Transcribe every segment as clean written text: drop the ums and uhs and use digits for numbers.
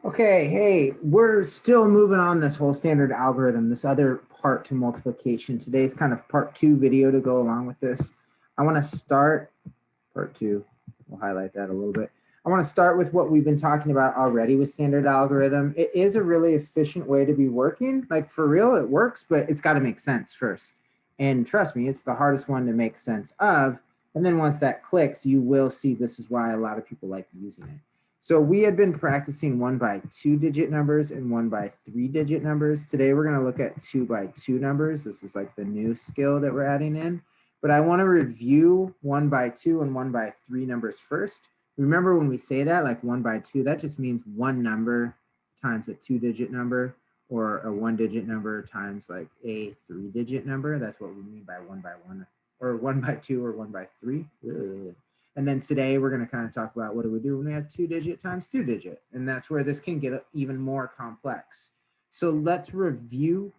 Okay, hey, we're still moving on this whole standard algorithm, this other part to multiplication. Today's kind of part 2 video to go along with this. I want to start part 2. We'll highlight that a little bit. I want to start with what we've been talking about already with standard algorithm. It is a really efficient way to be working. Like for real, it works, but it's got to make sense first. And trust me, it's the hardest one to make sense of. And then once that clicks, you will see this is why a lot of people like using it. So we had been practicing 1 by 2 digit numbers and 1 by 3 digit numbers. Today we're going to look at 2 by 2 numbers. This is like the new skill that we're adding in. But I want to review 1 by 2 and 1 by 3 numbers first. Remember when we say that, like 1 by 2, that just means one number times a 2-digit number, or a 1-digit number times like a 3-digit number. That's what we mean by 1 by 1, or 1 by 2, or 1 by 3. Ugh. And then today we're going to kind of talk about what do we do when we have 2-digit times 2-digit. And that's where this can get even more complex. So let's review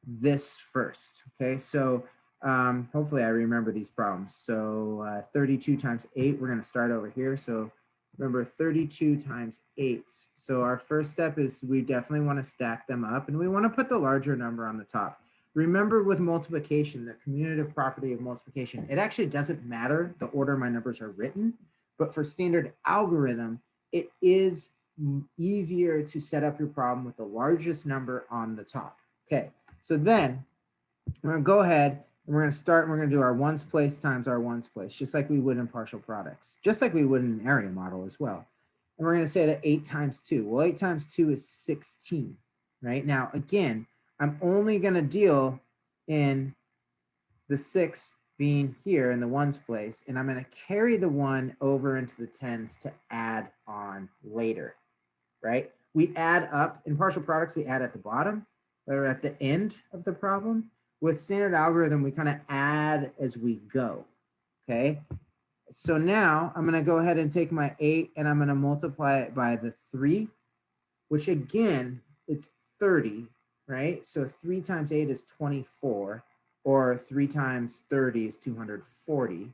this first. Okay, so hopefully I remember these problems. So 32 times 8, we're going to start over here. So remember 32 times 8. So our first step is we definitely want to stack them up, and we want to put the larger number on the top. Remember with multiplication, the commutative property of multiplication, it actually doesn't matter the order my numbers are written, but for standard algorithm, it is easier to set up your problem with the largest number on the top. Okay, so then we're going to go ahead and we're going to start and we're going to do our ones place times our ones place, just like we would in partial products, just like we would in an area model as well. And we're going to say that 8 times 2. Well, 8 times 2 is 16, right? Now, again, I'm only going to deal in the 6 being here in the ones place, and I'm going to carry the 1 over into the tens to add on later, right? We add up in partial products, we add at the bottom or at the end of the problem. With standard algorithm, we kind of add as we go, okay? So now I'm going to go ahead and take my 8 and I'm going to multiply it by the 3, which again, it's 30, right? So 3 times 8 is 24, or 3 times 30 is 240.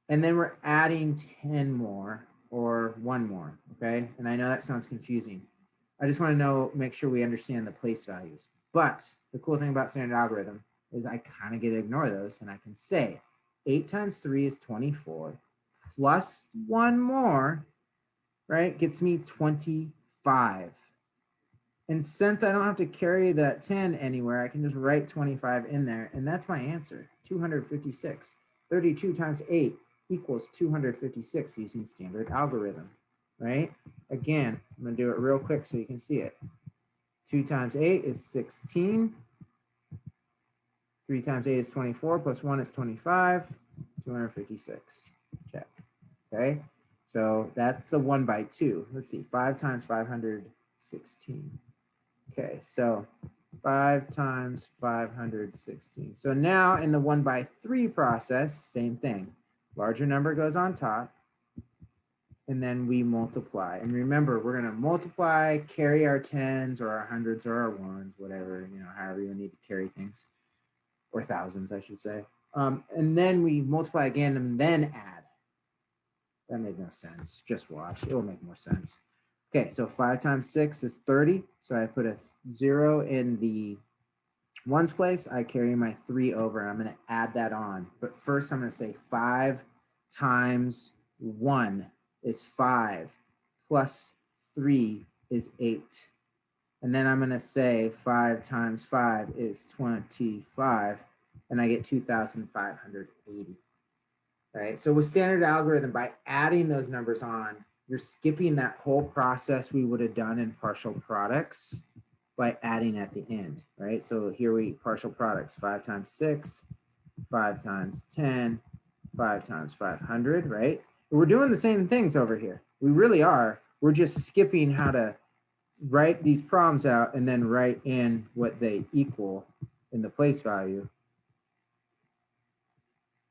And then we're adding 10 more, or 1 more, okay? And I know that sounds confusing. I just want to know, make sure we understand the place values. But the cool thing about standard algorithm is I kind of get to ignore those, and I can say 8 times 3 is 24, plus 1 more, right, gets me 25. And since I don't have to carry that 10 anywhere, I can just write 25 in there, and that's my answer, 256. 32 times 8 equals 256 using standard algorithm, right? Again, I'm going to do it real quick so you can see it. 2 times 8 is 16. 3 times 8 is 24, plus 1 is 25, 256. Check. Okay, so that's the 1 by 2. Let's see, 5 times 516. Okay, so 5 times 516. So now in the 1 by 3 process, same thing. Larger number goes on top, and then we multiply. And remember, we're going to multiply, carry our tens or our hundreds or our ones, whatever, you know, however you need to carry things, or thousands, I should say. And then we multiply again and then add. That made no sense. Just watch. It will make more sense. Okay, so 5 times 6 is 30. So I put a 0 in the ones place. I carry my 3 over, and I'm going to add that on. But first, I'm going to say 5 times 1 is 5, plus 3 is 8. And then I'm going to say 5 times 5 is 25, and I get 2,580. Right? So with standard algorithm, by adding those numbers on, you're skipping that whole process we would have done in partial products by adding at the end, right? So here we partial products, 5 times 6, 5 times 10, 5 times 500, right? We're doing the same things over here. We really are. We're just skipping how to write these problems out and then write in what they equal in the place value.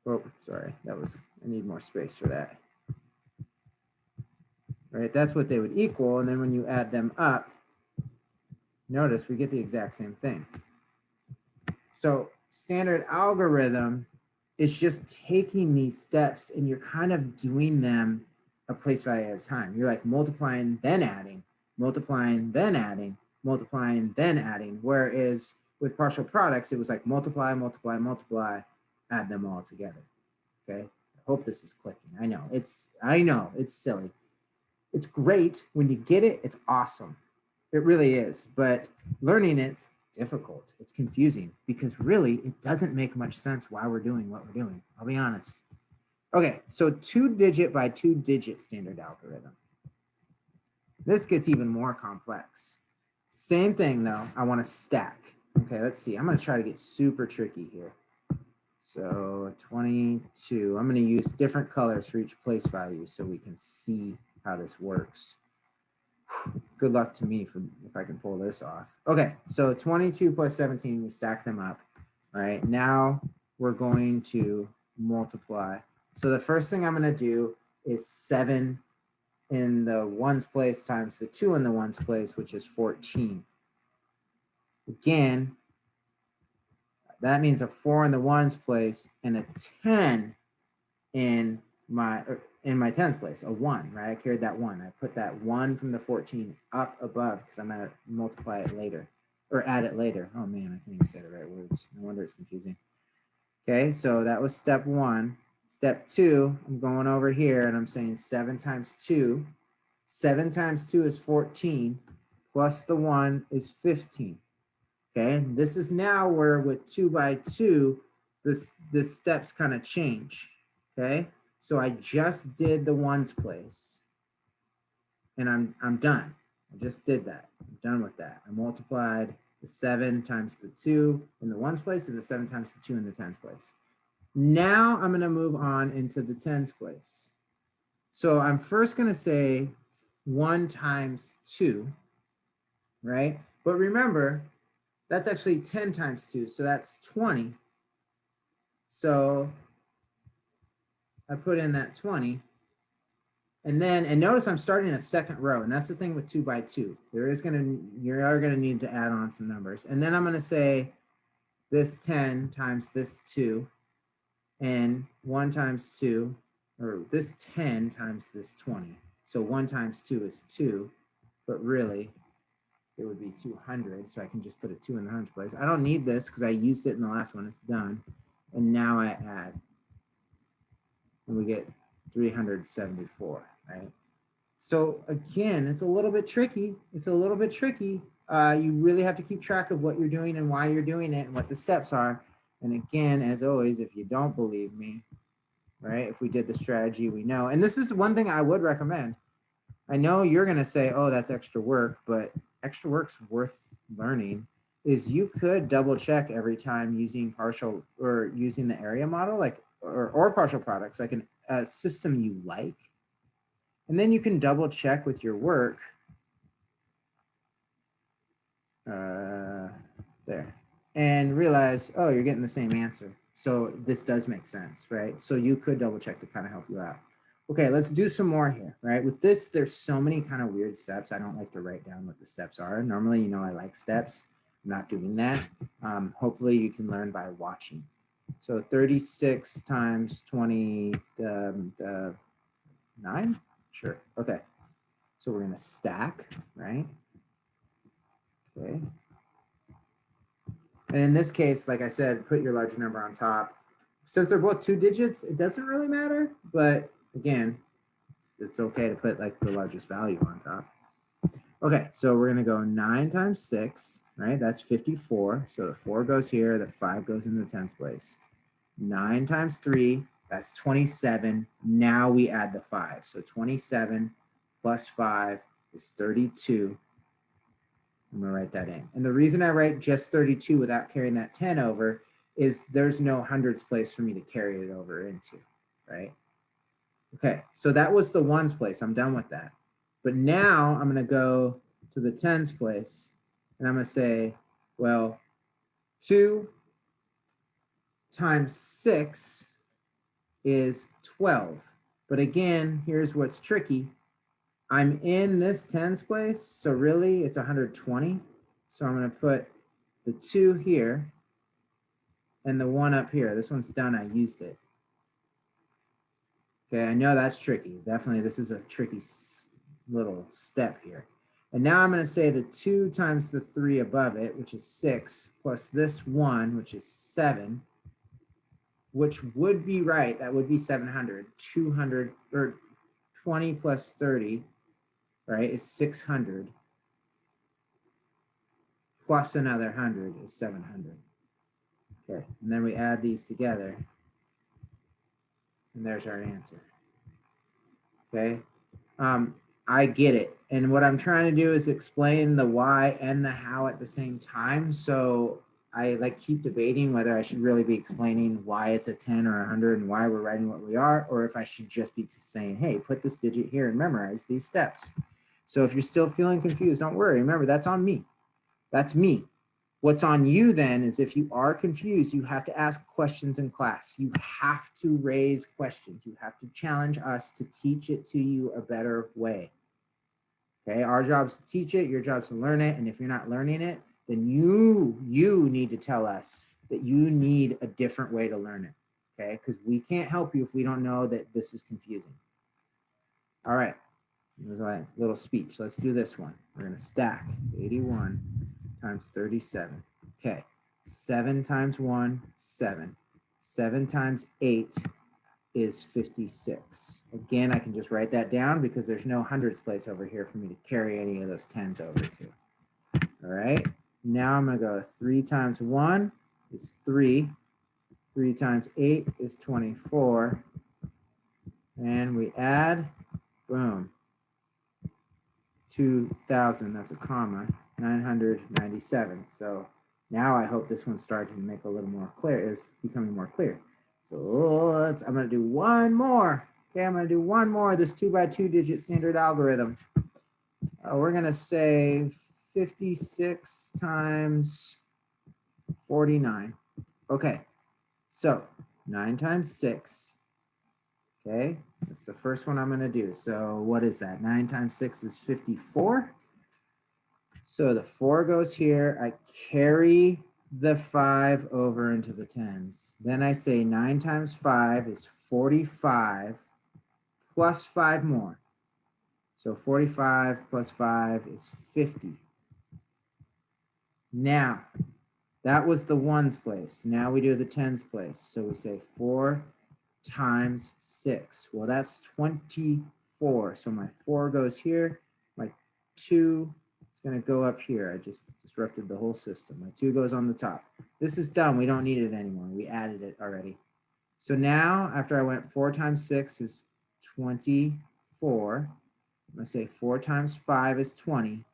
Oh, sorry, I need more space for that. Right, that's what they would equal, and then when you add them up, notice we get the exact same thing. So standard algorithm is just taking these steps and you're kind of doing them a place value at a time. You're like multiplying, then adding, multiplying, then adding, multiplying, then adding. Whereas with partial products, it was like multiply, multiply, multiply, add them all together. Okay. I hope this is clicking. I know it's silly. It's great when you get it. It's awesome. It really is. But learning it's difficult. It's confusing because really it doesn't make much sense why we're doing what we're doing. I'll be honest. Okay, so 2-digit by 2-digit standard algorithm. This gets even more complex. Same thing though, I want to stack. Okay, let's see. I'm going to try to get super tricky here. So 22, I'm going to use different colors for each place value so we can see how this works. Good luck to me if I can pull this off. Okay, so 22 plus 17, we stack them up. All right, now we're going to multiply. So the first thing I'm going to do is 7 in the ones place times the 2 in the ones place, which is 14. Again, that means a 4 in the ones place and a 10 in my tens place, a 1, right? I carried that 1. I put that 1 from the 14 up above because I'm going to multiply it later or add it later. Oh man, I can't even say the right words. No wonder it's confusing. Okay, so that was step 1. Step 2, I'm going over here and I'm saying 7 times 2. 7 times 2 is 14, plus the 1 is 15. Okay, this is now where with 2 by 2, the steps kind of change. Okay, so I just did the ones place and I'm done. I just did that. I'm done with that. I multiplied the 7 times the 2 in the ones place and the 7 times the 2 in the tens place. Now I'm going to move on into the tens place. So I'm first going to say 1 times 2, right? But remember, that's actually 10 times 2, so that's 20. So I put in that 20. And notice I'm starting a second row, and that's the thing with 2 by 2. You are going to need to add on some numbers. And then I'm going to say this 10 times this 2, and 1 times 2, or this 10 times this 20. So 1 times 2 is 2, but really it would be 200. So I can just put a 2 in the hundreds place. I don't need this because I used it in the last one. It's done. And now I add, and we get 374, right? So again, it's a little bit tricky. It's a little bit tricky. You really have to keep track of what you're doing and why you're doing it and what the steps are. And again, as always, if you don't believe me, right? If we did the strategy, we know. And this is one thing I would recommend. I know you're going to say, oh, that's extra work, but extra work's worth learning. Is you could double check every time using partial or using the area model, like or partial products, like a system you like. And then you can double check with your work. There. And realize, oh, you're getting the same answer. So this does make sense, right? So you could double check to kind of help you out. Okay, let's do some more here, right? With this, there's so many kind of weird steps. I don't like to write down what the steps are. Normally, I like steps. I'm not doing that. Hopefully you can learn by watching. So 36 times 20, 9? Sure, okay. So we're gonna stack, right? Okay. And in this case, like I said, put your larger number on top. Since they're both 2 digits, it doesn't really matter, but again, it's okay to put like the largest value on top. Okay, so we're gonna go 9 times 6, right? That's 54. So the 4 goes here, the 5 goes in the tens place. 9 times 3, that's 27. Now we add the 5. So 27 plus 5 is 32. I'm gonna write that in. And the reason I write just 32 without carrying that 10 over is there's no hundreds place for me to carry it over into, right? Okay, so that was the ones place. I'm done with that. But now I'm gonna go to the tens place and I'm gonna say, well, 2 times 6 is 12. But again, here's what's tricky. I'm in this tens place, so really it's 120. So I'm going to put the 2 here and the 1 up here. This one's done, I used it. Okay, I know that's tricky. Definitely, this is a tricky little step here. And now I'm going to say the 2 times the 3 above it, which is 6, plus this 1, which is 7, which would be right. That would be 700. 200, or 20 plus 30, right, is 600. Plus another 100 is 700. Okay, and then we add these together. And there's our answer. Okay. I get it. And what I'm trying to do is explain the why and the how at the same time. So I like keep debating whether I should really be explaining why it's a 10 or 100 and why we're writing what we are, or if I should just be saying, hey, put this digit here and memorize these steps. So if you're still feeling confused, don't worry. Remember, that's on me. That's me. What's on you then is if you are confused, you have to ask questions in class. You have to raise questions. You have to challenge us to teach it to you a better way. Okay, our job is to teach it, your job is to learn it. And if you're not learning it, then you need to tell us that you need a different way to learn it. Okay, because we can't help you if we don't know that this is confusing. All right, little speech. Let's do this one. We're going to stack 81 times 37. Okay, 7 times 1, 7. 7 times 8 is 56. Again, I can just write that down because there's no hundreds place over here for me to carry any of those tens over to. All right, now I'm going to go 3 times 1 is 3. 3 times 8 is 24. And we add, boom, 2,000, that's a comma, 997. So now I hope this one's starting to make a little more clear, is becoming more clear. So I'm going to do one more. Okay, I'm going to do one more of this 2x2 digit standard algorithm. We're going to say 56 times 49. Okay, so 9 times 6. Okay, that's the first one I'm going to do. So what is that? 9 times 6 is 54. So the 4 goes here. I carry the 5 over into the tens. Then I say 9 times 5 is 45 plus 5 more. So 45 plus 5 is 50. Now, that was the ones place. Now we do the tens place. So we say 4 times 6. Well, that's 24. So my 4 goes here. My 2 is going to go up here. I just disrupted the whole system. My 2 goes on the top. This is done. We don't need it anymore. We added it already. So now, after I went 4 times 6 is 24. I'm going to say 4 times 5 is 20.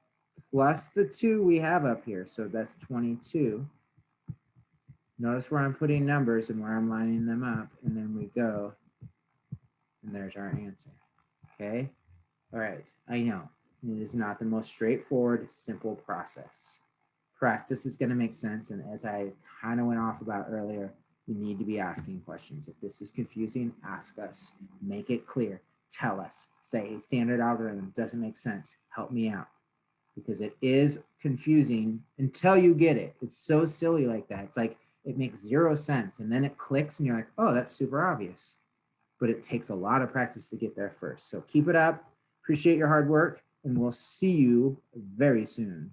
Plus the 2 we have up here. So that's 22. Notice where I'm putting numbers and where I'm lining them up, and then we go, and there's our answer. Okay. All right. I know it is not the most straightforward, simple process. Practice is going to make sense. And as I kind of went off about earlier, you need to be asking questions. If this is confusing, ask us, make it clear, tell us, say standard algorithm doesn't make sense. Help me out, because it is confusing until you get it. It's so silly like that. It's like, it makes 0 sense. And then it clicks and you're like, oh, that's super obvious. But it takes a lot of practice to get there first. So keep it up. Appreciate your hard work. And we'll see you very soon.